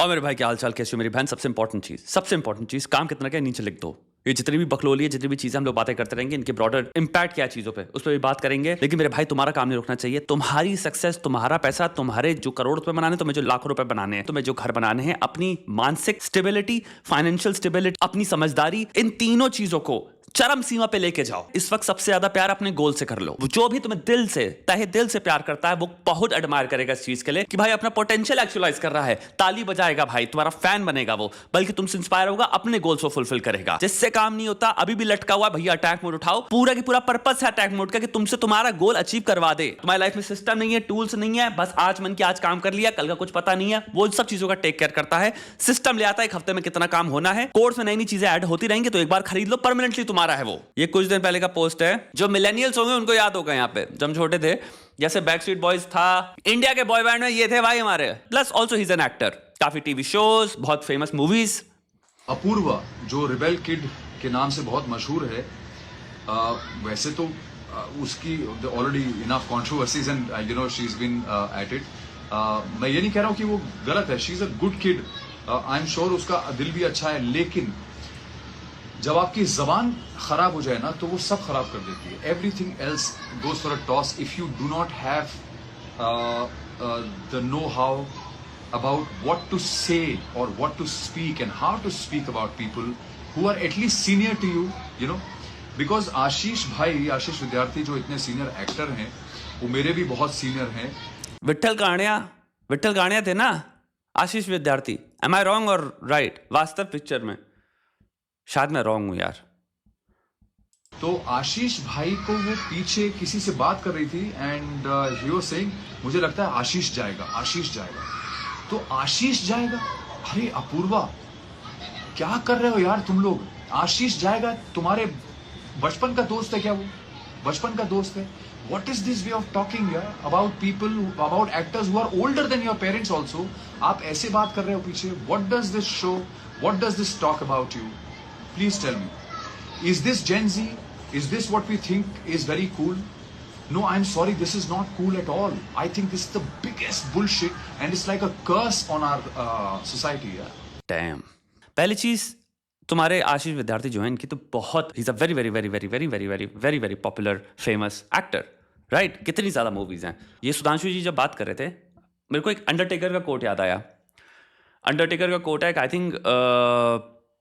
और मेरे भाई क्या हाल चाल, कैसे हो मेरी बहन? सबसे इंपॉर्टेंट चीज काम कितना क्या नीचे लिख दो। ये जितनी भी बकलोली है, जितनी भी चीजें हम लोग बातें करते रहेंगे, इनके ब्रॉडर इंपैक्ट क्या है चीजों पे, उस पर भी बात करेंगे। लेकिन मेरे भाई तुम्हारा काम नहीं रुकना चाहिए। तुम्हारी सक्सेस, तुम्हारा पैसा, तुम्हारे जो करोड़ रुपए बनाने, तुम्हें जो लाखों रुपए बनाने हैं, तुम्हें जो घर बनाने हैं, अपनी मानसिक स्टेबिलिटी, फाइनेंशियल स्टेबिलिटी, अपनी समझदारी, इन तीनों चीजों को चरम सीमा पे लेके जाओ। इस वक्त सबसे ज्यादा प्यार अपने गोल से कर लो। जो भी तुम्हें दिल से, तहे दिल से प्यार करता है, वो बहुत एडमायर करेगा इस चीज के लिए कि भाई अपना पोटेंशियल एक्चुअलाइज कर रहा है। ताली बजाएगा भाई, तुम्हारा फैन बनेगा वो, बल्कि तुमसे इंस्पायर होगा, अपने गोल्स को फुलफिल करेगा। जिससे काम नहीं होता, अभी भी लटका हुआ भैया, अटैक मोड उठाओ। पूरा की पूरा पर्पस है अटैक मोड का कि तुमसे तुम्हारा गोल अचीव करवा दे। तुम्हारी लाइफ में सिस्टम नहीं है, टूल्स नहीं है, बस आज मन की आज काम कर लिया, कल का कुछ पता नहीं है। वो सब चीजों का टेक केयर करता है। सिस्टम ले आता है एक हफ्ते में कितना काम होना है, कोर्स में नई नई चीजें ऐड होती रहेंगी, तो एक बार खरीद लो, परमानेंटली तुम्हारा है वो। ये कुछ दिन पहले का पोस्ट है, जो मिलेनियल्स होंगे उनको याद होगा। यहाँ पे जब हम छोटे थे, जैसे बैकस्ट्रीट बॉयज था, इंडिया के बॉय बैंड में ये थे भाई हमारे। Plus also he is an actor, काफी टीवी शोज, बहुत फेमस मूवीज। अपूर्वा जो रिबेल किड के नाम से बहुत मशहूर है, वैसे तो उसकी already enough controversies and you know she is been at it. मैं ये नहीं कह रहा हूं कि वो गलत है, she is a good kid, I am sure उसका दिल भी अच्छा है। लेकिन जब आपकी जबान खराब हो जाए ना, तो वो सब खराब कर देती है। Everything else goes for a toss if you do not have the know how about what to say or what to speak and how to speak about people who are at least senior to you, you know, because आशीष विद्यार्थी जो इतने senior actor हैं, वो मेरे भी बहुत senior हैं। विट्ठल गाणिया थे ना आशीष विद्यार्थी। एम आई रॉन्ग और राइट? वास्तव पिक्चर में शायद मैं रॉन्ग हूं यार। तो आशीष भाई को वो पीछे किसी से बात कर रही थी एंड ही वाज सेइंग, मुझे लगता है आशीष जाएगा। तो आशीष जाएगा? अरे अपूर्वा, क्या कर रहे हो यार तुम लोग? आशीष जाएगा? तुम्हारे बचपन का दोस्त है क्या वो? बचपन का दोस्त है? What is this way of talking about people, about actors who are older than your parents also? आप ऐसे बात कर रहे हो पीछे? What does this show? What does this talk about you? Please tell me. Is this Gen Z? Is this what we think is very cool? No, I'm sorry, this is not cool at all. I think this is the biggest bullshit and it's like a curse on our society. Damn. पहली चीज, तुम्हारे आशीष विद्यार्थी जो है, इनकी तो बहुत, he's a very popular famous actor, right? कितनी ज्यादा मूवीज हैं। ये सुधांशु जी जब बात कर रहे थे, मेरे को एक अंडरटेकर का कोट याद आया। अंडरटेकर का कोट है, आई थिंक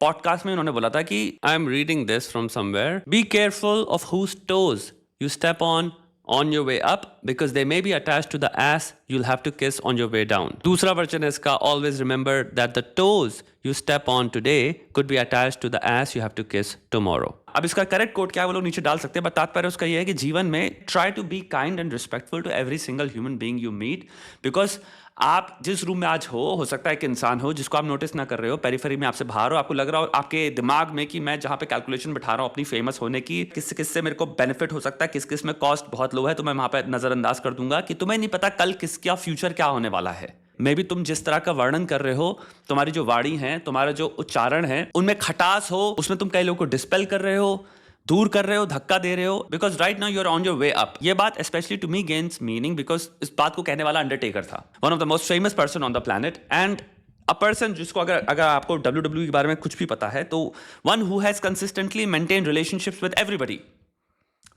पॉडकास्ट में उन्होंने बोला था कि I am reading this from somewhere, be careful of whose toes you step on your way up because they may be attached to the ass you'll have to kiss on your way down. दूसरा version है इसका, always remember that the toes you step on today could be attached to the ass you have to kiss tomorrow. अब इसका correct code क्या है वो लोग नीचे डाल सकते हैं, बट तात्पर्य उसका ये है कि जीवन में try to be kind and respectful to every single human being you meet, because आप जिस रूम में आज हो सकता है एक इंसान हो जिसको आप नोटिस ना कर रहे हो, पेरिफेरी में आपसे बाहर हो, आपको लग रहा हो आपके दिमाग में कि मैं जहां पे कैलकुलेशन बिठा रहा हूं अपनी फेमस होने की, किस किस से मेरे को बेनिफिट हो सकता है, किस किस में कॉस्ट बहुत लो है, तो मैं वहां पे नजरअंदाज कर दूंगा कि तुम्हें नहीं पता कल किसका फ्यूचर क्या होने वाला है। मे भी तुम जिस तरह का वर्णन कर रहे हो, तुम्हारी जो वाणी है, तुम्हारा जो उच्चारण है, उनमें खटास हो, उसमें तुम कई लोगों को डिस्पेल कर रहे हो, दूर कर रहे हो, धक्का दे रहे हो, because right now you are on your way up. ये बात specially to me gains meaning because इस बात को कहने वाला अंडरटेकर था, one of the most famous person on the planet, and a person जिसको अगर आपको WWE के बारे में कुछ भी पता है, तो one who has consistently maintain relationships with everybody.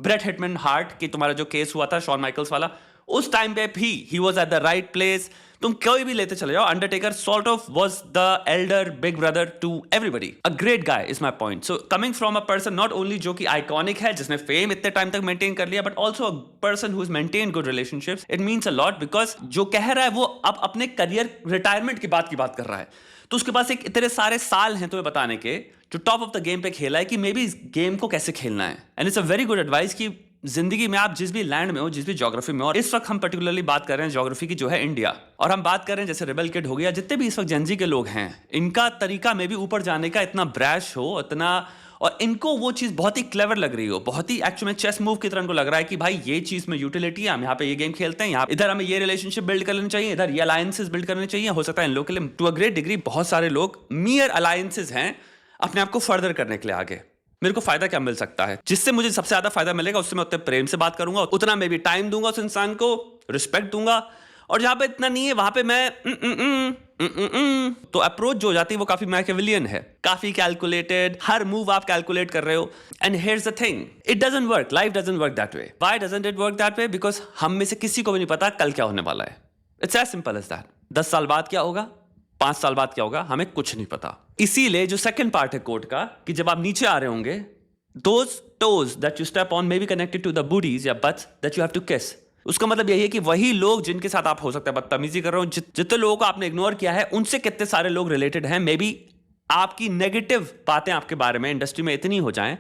Bret Hitman Hart की तुम्हारा जो केस हुआ था शॉन माइकल्स वाला, उस टाइम पे भी he was at the right place. तुम कोई भी लेते चले जाओ, Undertaker sort of was the elder big brother to everybody, a great guy is my point. So coming from a person not only जो कि आइकॉनिक है, जिसने फेम इतने टाइम तक मेंटेन कर लिया, but also a person who is maintain good relationships, it means a lot, because जो कह रहा है वो अब अपने करियर रिटायरमेंट की बात कर रहा है, तो उसके पास एक इतने सारे साल हैं तुम्हें बताने के, जो टॉप ऑफ द गेम पे खेला है कि मे बी इस गेम को कैसे खेलना है। And it's a very good advice कि जिंदगी में आप जिस भी लैंड में हो, जिस भी ज्योग्राफी में हो, और इस वक्त हम पर्टिकुलरली बात कर रहे हैं ज्योग्राफी की जो है इंडिया, और हम बात कर रहे हैं जैसे रिबेल किड हो गया, जितने भी इस वक्त जेनजी के लोग हैं, इनका तरीका में भी ऊपर जाने का इतना ब्रैश हो, इतना, और इनको वो चीज बहुत ही क्लेवर लग रही हो, बहुत ही एक्चुअली में चेस मूव की तरह इनको लग रहा है कि भाई ये चीज में यूटिलिटी है, हम यहाँ पे ये गेम खेलते हैं, यहाँ इधर हमें ये रिलेशनशिप बिल्ड कर लेनी चाहिए, इधर ये अलायंसेस बिल्ड करने चाहिए। हो सकता है इन लोग के लिए टू अ ग्रेट डिग्री बहुत सारे लोग मियर अलायंसेस हैं अपने आप को फर्दर करने के लिए आगे। मेरे को फायदा क्या मिल सकता है, जिससे मुझे सबसे ज्यादा फायदा मिलेगा, उससे मैं उतने प्रेम से बात करूंगा, उतना मैं भी टाइम दूंगा उस इंसान को, रिस्पेक्ट दूंगा, और जहां पे इतना नहीं है वहां पे मैं तो अप्रोच जो हो जाती है वो काफी मैकियावेलियन है, काफी कैलकुलेटेड, हर मूव आप कैलकुलेट कर रहे हो. And here's the thing, it doesn't work, life doesn't work that way. Why doesn't it work that way? Because हम में से किसी को भी नहीं पता कल क्या होने वाला है. It's as simple as that. 10 साल बाद क्या होगा, 5 साल बाद क्या होगा, हमें कुछ नहीं पता. इसीलिए जो सेकंड पार्ट है कोट का, कि जब आप नीचे आ रहे होंगे, those toes that you step on may be connected to the booties या butts that you have to kiss. उसका मतलब यही है कि वही लोग जिनके साथ आप हो सकता है बदतमीजी कर रहे हो, जितने लोगों को आपने इग्नोर किया है, उनसे कितने सारे लोग रिलेटेड हैं. मे बी आपकी नेगेटिव बातें आपके बारे में इंडस्ट्री में इतनी हो जाएं,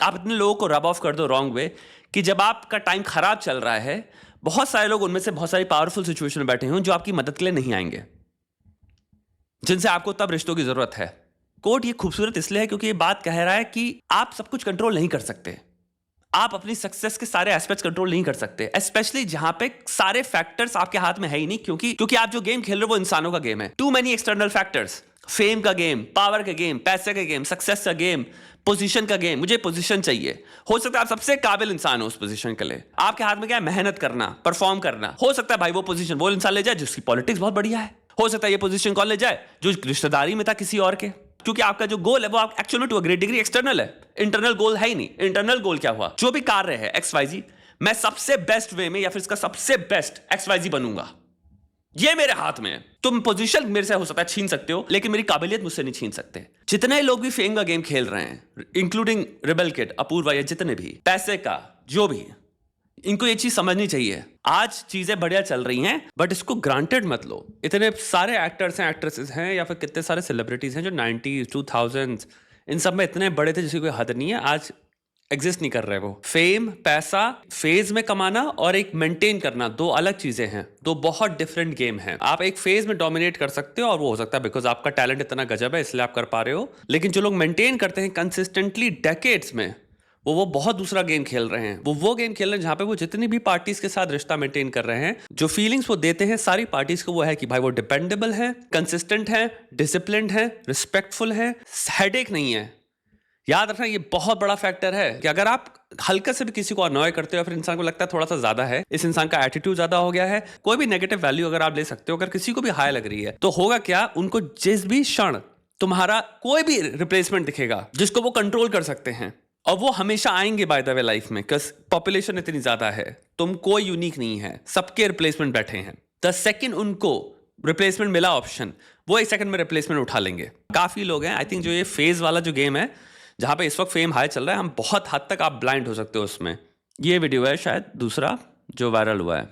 आप इतने लोगों को रब ऑफ कर दो रॉन्ग वे, कि जब आपका टाइम खराब चल रहा है, बहुत सारे लोग उनमें से बहुत सारी पावरफुल सिचुएशन में बैठे हों जो आपकी मदद के लिए नहीं आएंगे, जिनसे आपको तब रिश्तों की जरूरत है. कोट ये खूबसूरत इसलिए है क्योंकि ये बात कह रहा है कि आप सब कुछ कंट्रोल नहीं कर सकते. आप अपनी सक्सेस के सारे एस्पेक्ट्स कंट्रोल नहीं कर सकते, स्पेशली जहां पे सारे फैक्टर्स आपके हाथ में है ही नहीं, क्योंकि आप जो गेम खेल रहे हो वो इंसानों का गेम है. Too many external factors, fame का गेम, पावर का गेम, पैसे का गेम, सक्सेस का गेम, पोजीशन का गेम. मुझे पोजीशन चाहिए. हो सकता है आप सबसे काबिल इंसान हो उस पोजीशन के लिए. आपके हाथ में क्या है? मेहनत करना, परफॉर्म करना. हो सकता है भाई वो पोजीशन वो इंसान ले जाए जिसकी पॉलिटिक्स बहुत बढ़िया है. हो सकता है ये पोजीशन कौन ले जाए जो रिश्तेदारी में था किसी और के, क्योंकि आपका जो गोल है वो आप actually to a great degree external है, इंटरनल गोल है ही नहीं. इंटरनल गोल क्या हुआ? जो भी कार्य है XYZ, मैं सबसे बेस्ट वे में या फिर इसका सबसे बेस्ट XYZ बनूंगा, ये मेरे हाथ में है. तुम पोजीशन मेरे से हो सकता है छीन सकते हो, लेकिन मेरी काबिलियत मुझसे नहीं छीन सकते. जितने लोग भी फेम का गेम खेल रहे हैं, इंक्लूडिंग रिबेल किड, अपूर्वा, या जितने भी पैसे का जो भी, इनको ये चीज समझनी चाहिए. आज चीजें बढ़िया चल रही हैं, बट इसको ग्रांटेड मत लो. इतने सारे एक्टर्स हैं, एक्ट्रेसेस हैं, या फिर कितने सारे सेलिब्रिटीज हैं जो 90s 2000s इन सब में इतने बड़े थे जिसकी कोई हद नहीं है, आज एग्जिस्ट नहीं कर रहे. वो फेम, पैसा, फेज में कमाना और एक मेंटेन करना, दो अलग चीजें हैं, दो बहुत डिफरेंट गेम हैं. आप एक फेज में डोमिनेट कर सकते हो और वो हो सकता है बिकॉज आपका टैलेंट इतना गजब है इसलिए आप कर पा रहे हो, लेकिन जो लोग मेंटेन करते हैं कंसिस्टेंटली डेकेड्स में, वो बहुत दूसरा गेम खेल रहे हैं. वो गेम खेल रहे हैं जहां पे वो जितनी भी पार्टीज के साथ रिश्ता मेंटेन कर रहे हैं, जो फीलिंग्स वो देते हैं सारी पार्टीज को, वो है कि भाई वो डिपेंडेबल है, कंसिस्टेंट है, डिसिप्लिन्ड है, रिस्पेक्टफुल है, हेडेक नहीं है. याद रखना ये बहुत बड़ा फैक्टर है कि अगर आप हल्का से भी किसी को अनॉय करते हो, फिर इंसान को लगता है थोड़ा सा ज्यादा है, इस इंसान का एटीट्यूड ज्यादा हो गया है, कोई भी नेगेटिव वैल्यू अगर आप ले सकते हो, अगर किसी को भी हाई लग रही है, तो होगा क्या, उनको जिस भी क्षण तुम्हारा कोई भी रिप्लेसमेंट दिखेगा जिसको वो कंट्रोल कर सकते हैं, और वो हमेशा आएंगे बाय द वे लाइफ में, बिकॉज पॉपुलेशन इतनी ज्यादा है, तुम कोई यूनिक नहीं है, सबके रिप्लेसमेंट बैठे हैं. द सेकंड उनको रिप्लेसमेंट मिला ऑप्शन, वो एक सेकंड में रिप्लेसमेंट उठा लेंगे. काफी लोग हैं, आई थिंक जो ये फेज वाला जो गेम है जहां पे इस वक्त फेम हाई चल रहा है, हम बहुत हद तक आप ब्लाइंड हो सकते हो उसमें. ये वीडियो है शायद दूसरा जो वायरल हुआ है,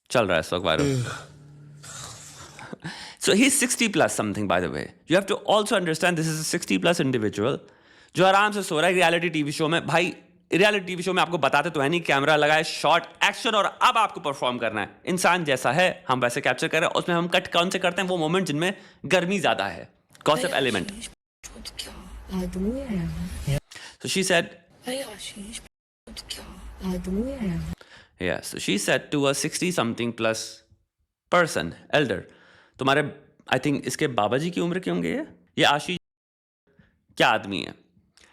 चल रहा है इस वक्त viral. So he's 60 plus something, by the way. You have to also understand this is a 60 plus individual जो आराम से सो रहा है रियलिटी टीवी शो में. भाई रियलिटी टीवी शो में आपको बताते तो है नहीं, कैमरा लगाए, शॉट, एक्शन, और अब आपको परफॉर्म करना है. इंसान जैसा है हम वैसे कैप्चर कर रहे हैं. उसमें हम कट कौन से करते हैं? वो मोमेंट जिनमें गर्मी ज्यादा है, gossip element. So she said, yeah, so she said to a 60 something plus person, elder, तुम्हारे आई थिंक इसके बाबा जी की उम्र के होंगे ये आशीष. क्या आदमी है.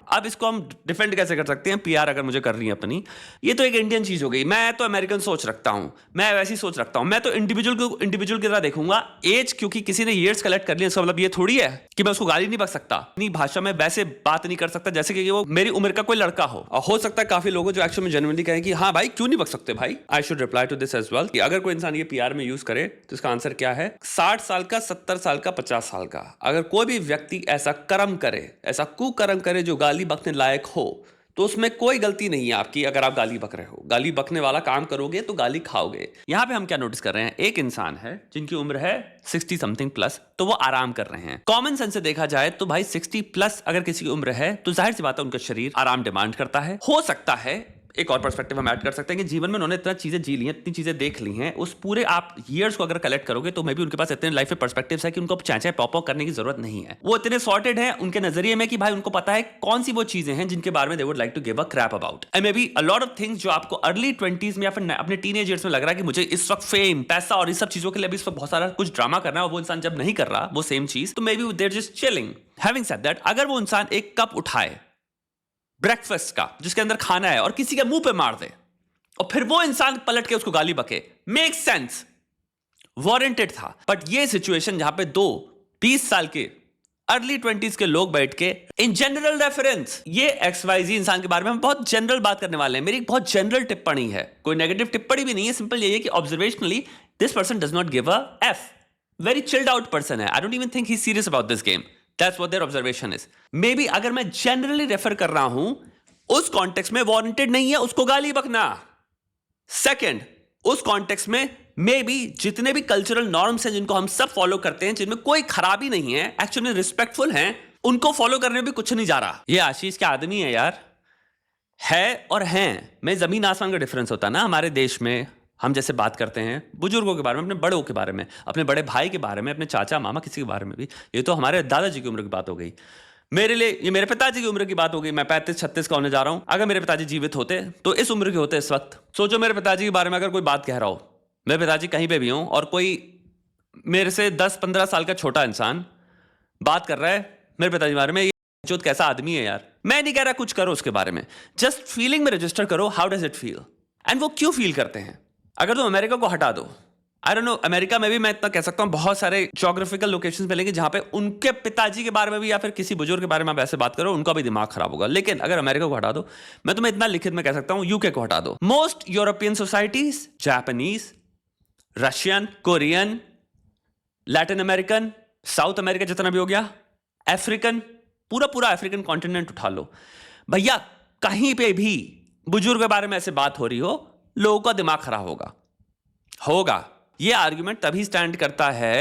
अब इसको हम डिफेंड कैसे कर सकते हैं? पीआर अगर मुझे कर रही है अपनी, ये तो एक इंडियन चीज हो गई. मैं तो अमेरिकन सोच रखता हूं, मैं वैसी सोच रखता हूं. मैं तो इंडिविजुअल को इंडिविजुअल की तरह देखूंगा. एज क्योंकि किसी ने ईयर्स कलेक्ट कर लिया, इसका मतलब ये थोड़ी है कि मैं उसको गाली नहीं बक सकता, अपनी भाषा में वैसे बात नहीं कर सकता जैसे कि वो मेरी उम्र का कोई लड़का हो. और हो सकता है काफी लोगों जो एक्चुअली में जेन्युइनली कहें कि हाँ भाई क्यों नहीं बक सकते भाई. I should reply to this as well कि अगर कोई इंसान ये पीआर में यूज करे तो इसका आंसर क्या है? 60 साल का, 70 साल का, 50 साल का, अगर कोई भी व्यक्ति ऐसा कर्म करे, ऐसा कुकर्म करे जो गाली बकने लायक हो, तो उसमें कोई गलती नहीं है आपकी. अगर आप गाली बक रहे हो, गाली बकने वाला काम करोगे तो गाली खाओगे. यहां पे हम क्या नोटिस कर रहे हैं? एक इंसान है जिनकी उम्र है 60 समथिंग प्लस, तो वो आराम कर रहे हैं. कॉमन सेंस से देखा जाए तो भाई 60 प्लस अगर किसी की उम्र है तो जाहिर सी बात है उनका शरीर आराम डिमांड करता है. हो सकता है एक और पर्सपेक्टिव हम ऐड कर सकते हैं कि जीवन में उन्होंने इतना चीजें जी ली हैं, इतनी चीजें देख ली हैं, उस पूरे आप ईयर्स को अगर कलेक्ट करोगे तो मे भी उनके पास इतने लाइफ में पर्सपेक्टिव्स है कि उनको चाहे पॉप करने की जरूरत नहीं है. वो इतने सॉर्टेड हैं उनके नजरिए में कि भाई उनको पता है कौन सी वो चीजें हैं जिनके बारे में they would like to give a crap about. And maybe a lot of things जो आपको अर्ली 20s में या फिर अपने टीनेज ईयर्स में लग रहा है कि मुझे इस वक्त फेम, पैसा और इस सब चीजों के लिए भी इस वक्त बहुत सारा कुछ ड्रामा करना है, और वो इंसान जब नहीं कर रहा वो सेम चीज, तो maybe there just chilling. Having said that, अगर वो इंसान एक कप उठाए ब्रेकफास्ट का जिसके अंदर खाना है और किसी के मुंह पे मार दे, और फिर वो इंसान पलट के उसको गाली बके, मेक सेंस. वारंटेड था। बट ये सिचुएशन जहां पे दो 20 साल के अर्ली 20s के लोग बैठ के इन जनरल रेफरेंस ये XYZ इंसान के बारे में हम बहुत जनरल बात करने वाले हैं। मेरी एक बहुत जनरल टिप्पणी है, कोई नेगेटिव टिप्पणी भी नहीं है, सिंपल ये है कि observationally this person does not give a F, very chilled out person है। I don't even think he serious about this game, that's what their observation is. Maybe अगर मैं जनरली रेफर कर रहा हूं उस कॉन्टेक्स्ट में warranted नहीं है उसको गाली बकना। सेकंड, उस कॉन्टेक्स्ट में मे बी जितने भी कल्चरल नॉर्म्स हैं जिनको हम सब फॉलो करते हैं, जिनमें कोई खराबी नहीं है, एक्चुअली रिस्पेक्टफुल हैं, उनको फॉलो करने में भी कुछ नहीं जा रहा। ये आशीष के आदमी है यार, है और हैं में जमीन आसमान का डिफरेंस होता है ना। हमारे देश में हम जैसे बात करते हैं बुजुर्गों के बारे में, अपने बड़ों के बारे में, अपने बड़े भाई के बारे में, अपने चाचा मामा किसी के बारे में भी, ये तो हमारे दादाजी की उम्र की बात हो गई। मेरे लिए ये मेरे पिताजी की उम्र की बात हो गई। मैं 35-36 का होने जा रहा हूं। अगर मेरे पिताजी जीवित होते तो इस उम्र के होते इस वक्त। सोचो मेरे पिताजी के बारे में अगर कोई बात कह रहा हो, मेरे पिताजी कहीं पे भी हों और कोई मेरे से 10-15 साल का छोटा इंसान बात कर रहा है मेरे पिताजी के बारे में, ये जो कैसा आदमी है यार। मैं नहीं कह रहा कुछ करो उसके बारे में, जस्ट फीलिंग में रजिस्टर करो, how does it feel and वो क्यों फील करते हैं। अगर तुम अमेरिका को हटा दो, आई डोंट नो, अमेरिका में भी मैं इतना कह सकता हूं बहुत सारे ज्योग्राफिकल लोकेशंस मिलेंगे जहां पे उनके पिताजी के बारे में भी या फिर किसी बुजुर्ग के बारे में आप ऐसे बात करो, उनका भी दिमाग खराब होगा। लेकिन अगर अमेरिका को हटा दो, मैं तुम्हें इतना लिखित में कह सकता हूं, यूके को हटा दो, most European societies, Japanese, Russian, Korean, Latin American, south America जितना भी हो गया, अफ्रीकन, पूरा अफ्रीकन कॉन्टिनेंट उठा लो भैया, कहीं पे भी बुजुर्ग के बारे में ऐसे बात हो रही हो, लोगों का दिमाग खराब होगा। ये आर्ग्यूमेंट तभी स्टैंड करता है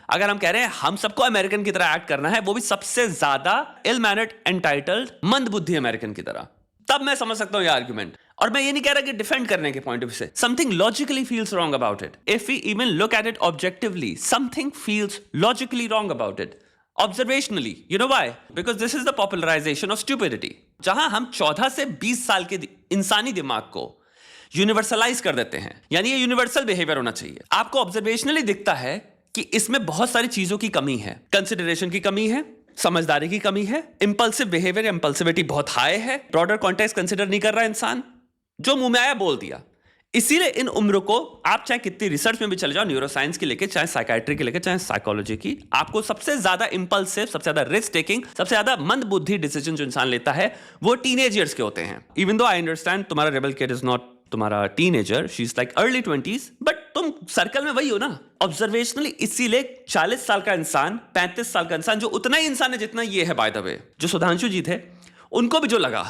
अगर हम कह रहे हैं हम सबको अमेरिकन की तरह एक्ट करना है, वो भी सबसे ज्यादा इल मैनर्ड, एंटाइटल्ड, मंदबुद्धि अमेरिकन की तरह, तब मैं समझ सकता हूं ये आर्ग्यूमेंट। और मैं ये नहीं कह रहा कि डिफेंड करने के पॉइंट ऑफ व्यू से, something logically feels wrong about it. If we even look at it objectively, something feels logically wrong about it observationally. You know why? Because this is the popularisation of stupidity. जहां हम 14 से 20 साल के इंसानी दिमाग को universalise कर देते हैं, यानी ये यूनिवर्सल बिहेवियर होना चाहिए। आपको ऑब्जर्वेशनली दिखता है कि इसमें बहुत सारी चीजों की कमी है, कंसिडरेशन की कमी है, समझदारी की कमी है, इंपल्सिव बिहेवियर, इंपल्सिविटी बहुत हाई है, ब्रॉडर कॉन्टेक्स्ट कंसिडर नहीं कर रहा इंसान, जो मुंह में आया बोल दिया। इसीलिए इन उम्र को आप चाहे कितनी रिसर्च में भी चले जाओ, न्यूरोसाइंस की लेके, चाहे साइकाइट्री की लेके, चाहे साइकोलॉजी की, आपको सबसे ज्यादा इंपल्सिव, सबसे ज्यादा रिस्क टेकिंग, सबसे ज्यादा मंदबुद्धि डिसीजन जो इंसान लेता है वो टीनेज ईयर्स के होते हैं। इवन दो आई अंडरस्टैंड तुम्हारा रेबल किड इज नॉट तुम्हारा teenager, she is like early 20s, but तुम सर्कल में वही हो ना ऑब्जर्वेशनली। इसीलिए 40 साल का इंसान, 35 साल का इंसान, जो उतना ही इंसान है जितना ये है, बाय द वे, जो सुधांशु जी थे, उनको भी जो लगा,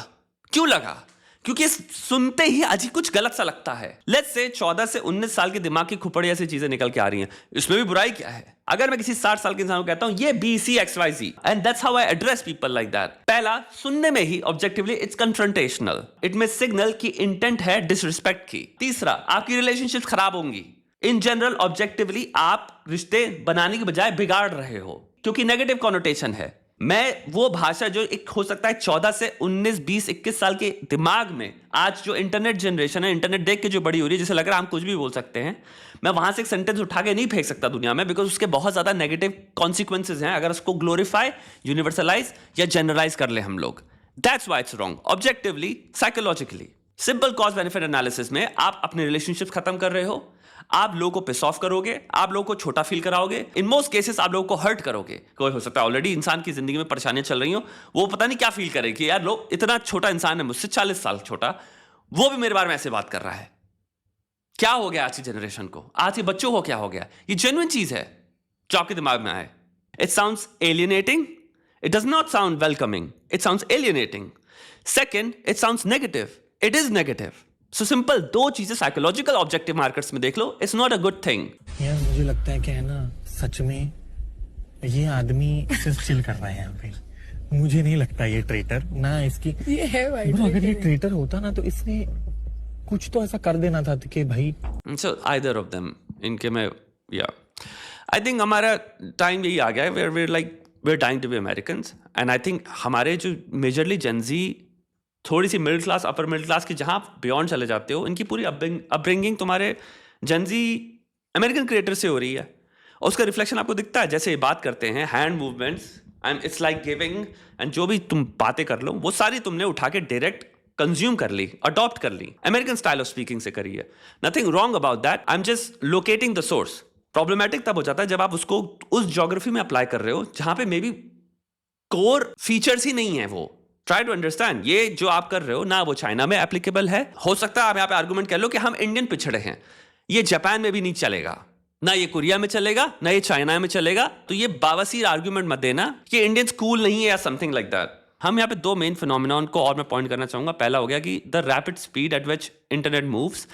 क्यों लगा? क्योंकि सुनते ही अजी कुछ गलत सा लगता है। लेट्स से 14 से 19 साल के दिमाग की खुपड़ी ऐसी चीजें निकल के आ रही हैं, इसमें भी बुराई क्या है? अगर मैं किसी 60 साल के इंसान को कहता हूं ये BCXYZ, and that's how I address people like that. पहला, सुनने में ही ऑब्जेक्टिवली इट्स कन्फ्रंटेशनल, इट में सिग्नल की इंटेंट है डिसरिस्पेक्ट की। तीसरा, आपकी रिलेशनशिप खराब होंगी। इन जनरल ऑब्जेक्टिवली आप रिश्ते बनाने की बजाय बिगाड़ रहे हो, क्योंकि नेगेटिव कॉनोटेशन है। मैं वो भाषा जो एक हो सकता है 14 से 19, 20, 21 साल के दिमाग में, आज जो इंटरनेट जनरेशन है, इंटरनेट देख के जो बड़ी हो रही है, जिसे लग रहा है हम कुछ भी बोल सकते हैं, मैं वहां से एक सेंटेंस उठा के नहीं फेंक सकता दुनिया में, बिकॉज उसके बहुत ज्यादा नेगेटिव कॉन्सिक्वेंसेज हैं अगर उसको ग्लोरीफाई, यूनिवर्सलाइज या जनरलाइज कर ले हम लोग। That's why it's wrong objectively, psychologically. Simple cause benefit analysis में आप अपने रिलेशनशिप खत्म कर रहे हो, आप लोगों को पिस ऑफ करोगे, आप लोगों को छोटा फील कराओगे, इन मोस्ट केसेस आप लोगों को हर्ट करोगे। कोई हो सकता है ऑलरेडी इंसान की जिंदगी में परेशानियां चल रही हो, वो पता नहीं क्या फील करे कि यार लोग, इतना छोटा इंसान है मुझसे 40 साल छोटा, वो भी मेरे बारे में ऐसे बात कर रहा है। क्या हो गया आज की जनरेशन को, आज के बच्चों को क्या हो गया? ये जेन्युइन चीज है जो आपके दिमाग में आए। It sounds alienating, it does not sound welcoming, it sounds alienating. Second, it sounds negative, it is negative. So simple, दो चीजें साइकोलॉजिकल ऑब्जेक्टिव मार्कर्स में देख लो, it's not a good thing. यार मुझे लगता है कि है ना, सच में ये आदमी सिर्फ चिल कर रहा है यहाँ पे। मुझे नहीं लगता ये ट्रेटर ना, इसकी ये है भाई। ब्रो, अगर ये ट्रेटर होता ना तो इसने कुछ तो ऐसा कर देना था कि भाई। सो आइदर ऑफ देम, इनके में, या आई थिंक हमारा टाइम यही आ गया है where we're dying to be Americans, and I think हमारे जो मेजरली जेनजी, थोड़ी सी middle class, upper middle class की, जहाँ बियॉन्ड चले जाते हो, इनकी पूरी अपब्रिंगिंग तुम्हारे जेनजी अमेरिकन क्रिएटर से हो रही है, और उसका रिफ्लेक्शन आपको दिखता है। जैसे बात करते हैं, hand movements, and it's like giving, and जो भी तुम बातें कर लो वो सारी तुमने उठा के डायरेक्ट कंज्यूम कर ली, अडॉप्ट कर ली, अमेरिकन स्टाइल ऑफ स्पीकिंग से करी है। Nothing wrong about that, I am just locating the source problematic तब हो जाता है जब आप उसको उस ज्योग्राफी में अप्लाई कर रहे हो जहां पे मे बी कोर फीचर्स ही नहीं है। वो ट्राई टू अंडरस्टैंड, ये जो आप कर रहे हो ना वो चाइना में एप्लीकेबल है, हो सकता है आप यहाँ पे आर्गुमेंट कर लो कि हम इंडियन पिछड़े हैं, ये जापान में भी नहीं चलेगा, ना ये कोरिया में चलेगा, ना ये चाइना में चलेगा, तो ये बावसीर आर्गुमेंट मत देना कि इंडियन स्कूल नहीं है या समथिंग लाइक दैट। हम यहाँ पे दो मेन फिनोमिनॉन को और मैं पॉइंट करना चाहूंगा। पहला हो गया कि the rapid speed at which internet moves.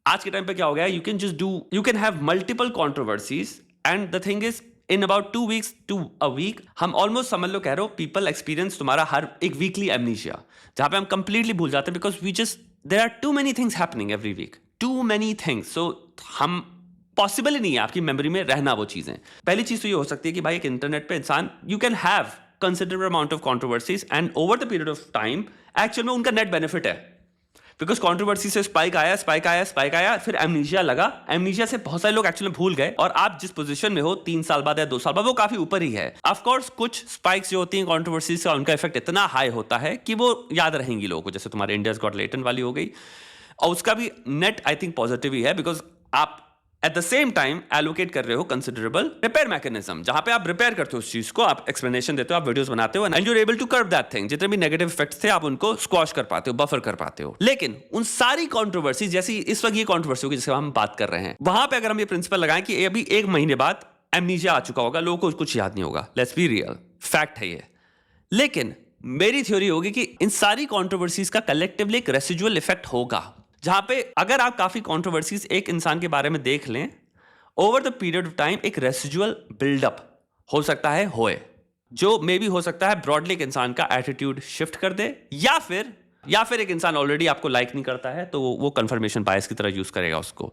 आज के टाइम पे क्या हो गया, you can have multiple controversies and the thing is in about 2 weeks to a week हम ऑलमोस्ट समझ लो कह रहे हो पीपल एक्सपीरियंस तुम्हारा हर एक वीकली एमनीशिया, जहां पे हम कंप्लीटली भूल जाते हैं because we just there are too many things happening every week, too many things. So हम पॉसिबल ही नहीं है आपकी मेमोरी में रहना वो चीजें। पहली चीज तो ये हो सकती है कि भाई एक इंटरनेट पे इंसान you can have considerable amount of controversies and over the period of time actual में उनका नेट बेनिफिट है, बिकॉज कंट्रोवर्सी से स्पाइक आया, फिर एमनीशिया लगा, एमनीशिया से बहुत सारे लोग एक्चुअली भूल गए, और आप जिस पोजीशन में हो 3 साल बाद या 2 साल बाद वो काफी ऊपर ही है। ऑफ कोर्स कुछ स्पाइक्स जो होती हैं कंट्रोवर्सीज का, उनका इफेक्ट इतना हाई होता है कि वो याद रहेंगी लोगों को, जैसे तुम्हारे इंडियाज गॉट लेटेंट वाली हो गई, और उसका भी नेट आई थिंक पॉजिटिव ही है बिकॉज आप at the same time allocate कर रहे हो कंसिडरेबल रिपेयर मैकेनिज्म, जहां पे आप रिपेयर करते हो उस चीज को, आप एक्सप्लेनेशन देते हो, आप वीडियोस बनाते हो, and you are able to curve that thing. जितने भी नेगेटिव इफेक्ट्स थे आप उनको स्क्वॉश कर पाते हो, बफर कर पाते हो। लेकिन उन सारी कंट्रोवर्सी, जैसी इस वक्त ये कंट्रोवर्सी होगी जिसके हम बात कर रहे हैं, वहां पे अगर हम ये प्रिंसिपल लगाएं कि अभी 1 महीने बाद एमनीशिया आ चुका होगा, लोगों को कुछ याद नहीं होगा, लेट्स बी रियल, फैक्ट है ये। लेकिन मेरी थ्योरी होगी कि इन सारी कंट्रोवर्सीज का कलेक्टिवली एक रेसिजुअल इफेक्ट होगा, जहां पे अगर आप काफी कंट्रोवर्सीज एक इंसान के बारे में देख लें over the period of time, एक रेसिजुअल बिल्डअप हो सकता है होए, जो मे भी हो सकता है ब्रॉडली एक इंसान का एटीट्यूड शिफ्ट कर दे, या फिर एक इंसान ऑलरेडी आपको लाइक नहीं करता है तो वो कंफर्मेशन बायस की तरह यूज करेगा उसको।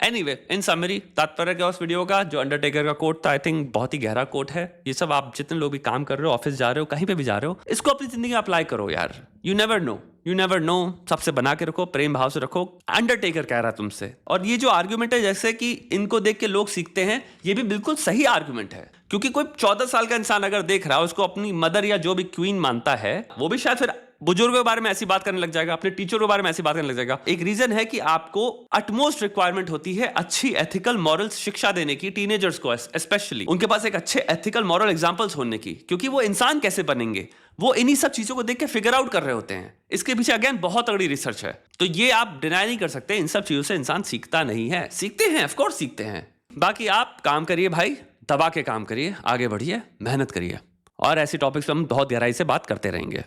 एनीवे, इन समरी, तात्पर्य क्या उस वीडियो का, जो अंडरटेकर का कोट था, आई थिंक बहुत ही गहरा कोट है। ये सब आप जितने लोग भी काम कर रहे हो, ऑफिस जा रहे हो, कहीं पे भी जा रहे हो, इसको अपनी जिंदगी में अप्लाई करो यार। यू नेवर नो, सबसे बना के रखो, प्रेम भाव से रखो। अंडरटेकर कह रहा तुमसे, और ये जो आर्ग्यूमेंट है जैसे कि इनको देख के लोग सीखते हैं, ये भी बिल्कुल सही आर्ग्यूमेंट है, क्योंकि कोई 14 साल का इंसान अगर देख रहा है, उसको अपनी मदर या जो भी क्वीन मानता है, वो भी शायद फिर बुजुर्गों के बारे में ऐसी बात करने लग जाएगा, अपने टीचर के बारे में ऐसी बात करने लग जाएगा। एक रीजन है कि आपको अटमोस्ट रिक्वायरमेंट होती है अच्छी एथिकल मॉरल्स शिक्षा देने की, टीनेजर्स को स्पेशली, उनके पास एक अच्छे एथिकल मॉरल एग्जांपल्स होने की, क्योंकि वो इंसान कैसे बनेंगे वो इन्हीं सब चीजों को देख के फिगर आउट कर रहे होते हैं। इसके पीछे अगेन बहुत तगड़ी रिसर्च है, तो ये आप डिनाई नहीं कर सकते, इन सब चीजों से इंसान सीखता नहीं है। सीखते हैं, ऑफ कोर्स सीखते हैं। बाकी आप काम करिए भाई, दबा के काम करिए, आगे बढ़िए, मेहनत करिए, और ऐसी टॉपिक्स पे हम बहुत गहराई से बात करते रहेंगे।